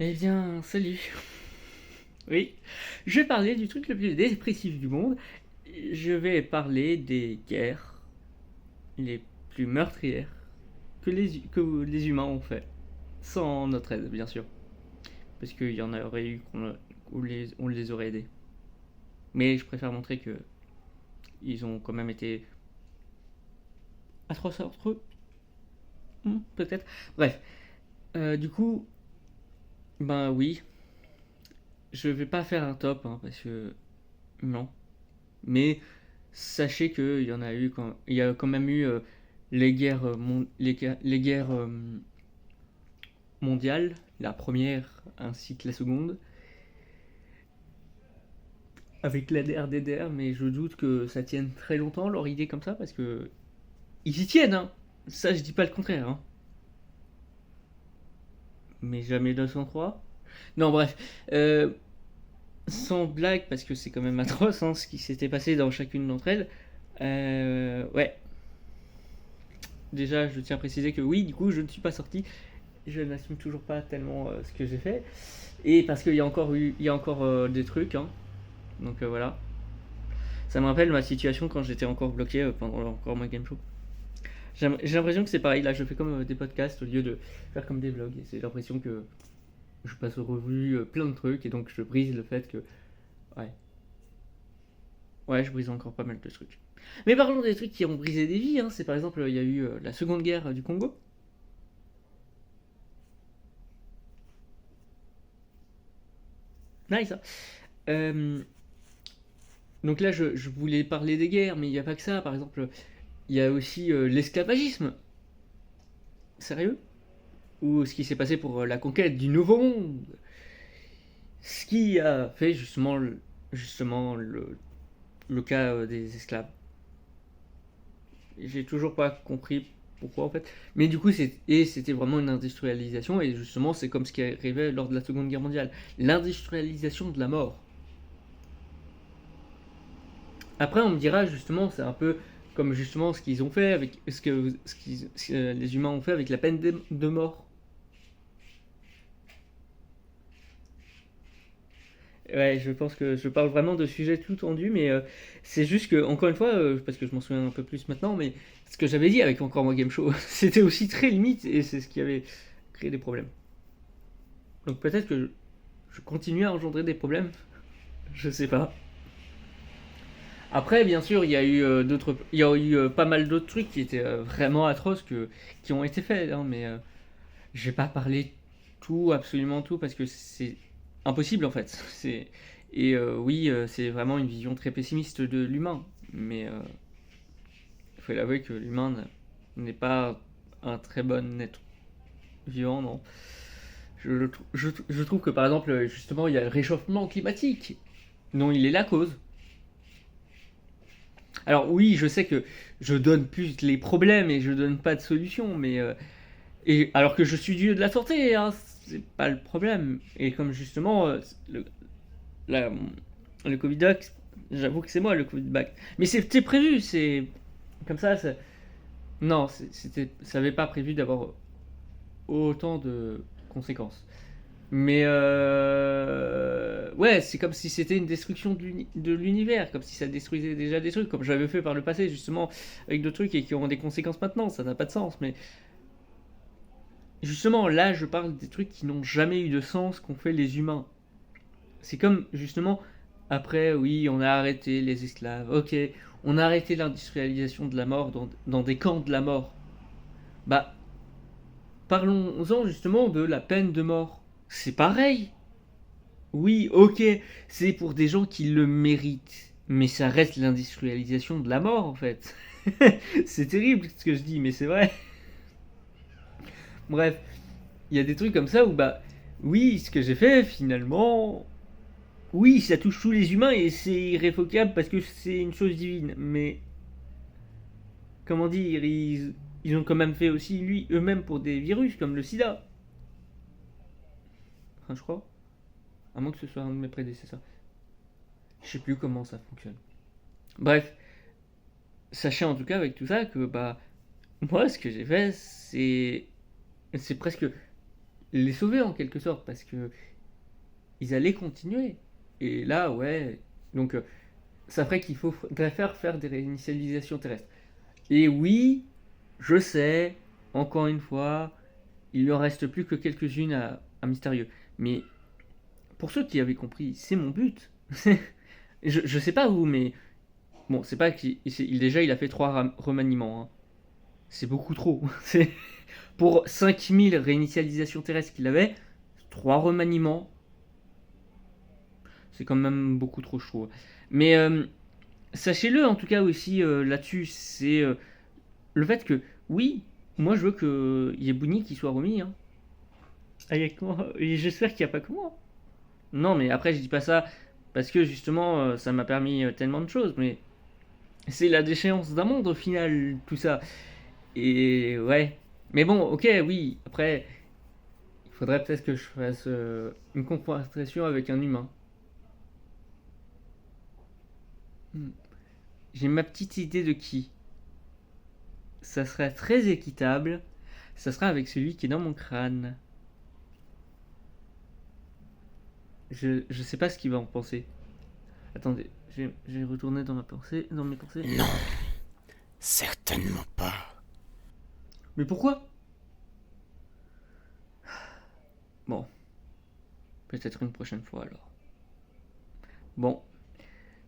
Eh bien, salut. Oui, je vais parler du truc le plus dépressif du monde. Je vais parler des guerres les plus meurtrières que les humains ont fait. Sans notre aide, bien sûr. Parce qu'il y en aurait eu on les aurait aidés. Mais je préfère montrer que ils ont quand même été atroces entre eux. Peut-être. Bref. Du coup, ben oui. Je vais pas faire un top, hein, parce que... Non. Mais sachez qu'il y en a eu il y a quand même eu les guerres mondiales, la première ainsi que la seconde, avec la DRDR, mais je doute que ça tienne très longtemps leur idée comme ça parce que ils y tiennent, hein. Ça je dis pas le contraire, hein. Mais jamais 203. Non bref, euh, sans blague parce que c'est quand même atroce hein, ce qui s'était passé dans chacune d'entre elles. Ouais, déjà je tiens à préciser que oui, du coup je ne suis pas sorti, je n'assume toujours pas tellement ce que j'ai fait. Et parce qu'il y a encore des trucs, hein. Donc voilà. Ça me rappelle ma situation quand j'étais encore bloqué pendant encore ma game show. J'ai l'impression que c'est pareil, là je fais comme des podcasts au lieu de faire comme des vlogs. Et c'est l'impression que je passe aux revues plein de trucs et donc je brise le fait que... Ouais. Ouais, je brise encore pas mal de trucs. Mais parlons des trucs qui ont brisé des vies, hein. C'est par exemple, il y a eu la seconde guerre du Congo. Nice, hein. Euh, Donc là, je voulais parler des guerres, mais il n'y a pas que ça. Par exemple, il y a aussi l'esclavagisme. Sérieux? Ou ce qui s'est passé pour la conquête du Nouveau Monde. Ce qui a fait justement le cas des esclaves. J'ai toujours pas compris pourquoi en fait. Mais du coup, c'était vraiment une industrialisation. Et justement, c'est comme ce qui arrivait lors de la Seconde Guerre mondiale. L'industrialisation de la mort. Après, on me dira justement, c'est un peu comme justement ce qu'ils ont fait avec ce que les humains ont fait avec la peine de mort. Ouais, je pense que je parle vraiment de sujets tout tendus, mais c'est juste que, encore une fois, parce que je m'en souviens un peu plus maintenant, mais ce que j'avais dit avec encore mon game show, c'était aussi très limite et c'est ce qui avait créé des problèmes. Donc peut-être que je continue à engendrer des problèmes, je sais pas. Après, bien sûr, il y a eu pas mal d'autres trucs qui étaient vraiment atroces qui ont été faits, hein, mais je vais pas parler tout, absolument tout, parce que c'est impossible en fait. Oui, c'est vraiment une vision très pessimiste de l'humain, mais il faut l'avouer que l'humain n'est pas un très bon être vivant, non. Je trouve que par exemple, justement, il y a le réchauffement climatique, dont il est la cause. Alors oui, je sais que je donne plus les problèmes et je donne pas de solutions, mais et alors que je suis Dieu de la santé, hein, c'est pas le problème. Et comme justement la- le Covid doc, j'avoue que c'est moi le Covid bac. Mais c'était prévu, c'est comme ça. Non, ça avait pas prévu d'avoir autant de conséquences. Mais ouais, c'est comme si c'était une destruction de l'univers, comme si ça détruisait déjà des trucs, comme j'avais fait par le passé justement avec d'autres trucs et qui auront des conséquences maintenant. Ça n'a pas de sens, mais justement là, je parle des trucs qui n'ont jamais eu de sens qu'ont fait les humains. C'est comme justement après, oui, on a arrêté les esclaves, ok, on a arrêté l'industrialisation de la mort dans des camps de la mort. Bah, parlons-en justement de la peine de mort. C'est pareil. Oui, ok, c'est pour des gens qui le méritent. Mais ça reste l'industrialisation de la mort en fait. C'est terrible ce que je dis, mais c'est vrai. Bref, il y a des trucs comme ça où bah oui, ce que j'ai fait finalement, oui, ça touche tous les humains et c'est irrévocable parce que c'est une chose divine. Mais comment dire, ils ont quand même fait aussi lui eux-mêmes pour des virus comme le sida. Enfin, je crois. À moins que ce soit un de mes prédécesseurs. Je sais plus comment ça fonctionne. Bref, sachez en tout cas avec tout ça que bah moi ce que j'ai fait c'est presque les sauver en quelque sorte, parce que ils allaient continuer. Et là, ouais, donc ça ferait qu'il faudrait faire des réinitialisations terrestres. Et oui, je sais, encore une fois, il ne reste plus que quelques-unes à Mystérieux. Mais pour ceux qui avaient compris, c'est mon but. Je sais pas vous, mais bon, c'est pas qu'il déjà il a fait 3 remaniements, hein. C'est beaucoup trop. Pour 5000 réinitialisations terrestres qu'il avait, 3 remaniements, c'est quand même beaucoup trop, je trouve. Mais sachez-le en tout cas aussi là-dessus, c'est le fait que, oui, moi je veux qu'il y ait Bouni qui soit remis, hein. Ah, et j'espère qu'il n'y a pas que moi. Non, mais après, je dis pas ça parce que justement, ça m'a permis tellement de choses, mais c'est la déchéance d'un monde au final, tout ça. Et ouais. Mais bon, ok, oui, après, il faudrait peut-être que je fasse une confrontation avec un humain. Hmm. J'ai ma petite idée de qui. Ça serait très équitable. Ça sera avec celui qui est dans mon crâne. Je sais pas ce qu'il va en penser. Attendez, j'ai retourné dans mes pensées. Non, certainement pas. Mais pourquoi? Bon, peut-être une prochaine fois alors. Bon,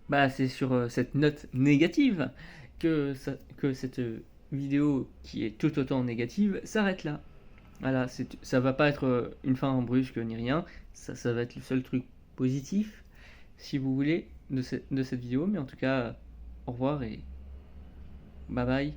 bah c'est sur cette note négative que cette vidéo qui est tout autant négative s'arrête là. Voilà, ça va pas être une fin brusque ni rien, ça va être le seul truc positif, si vous voulez, de cette vidéo, mais en tout cas, au revoir et bye bye.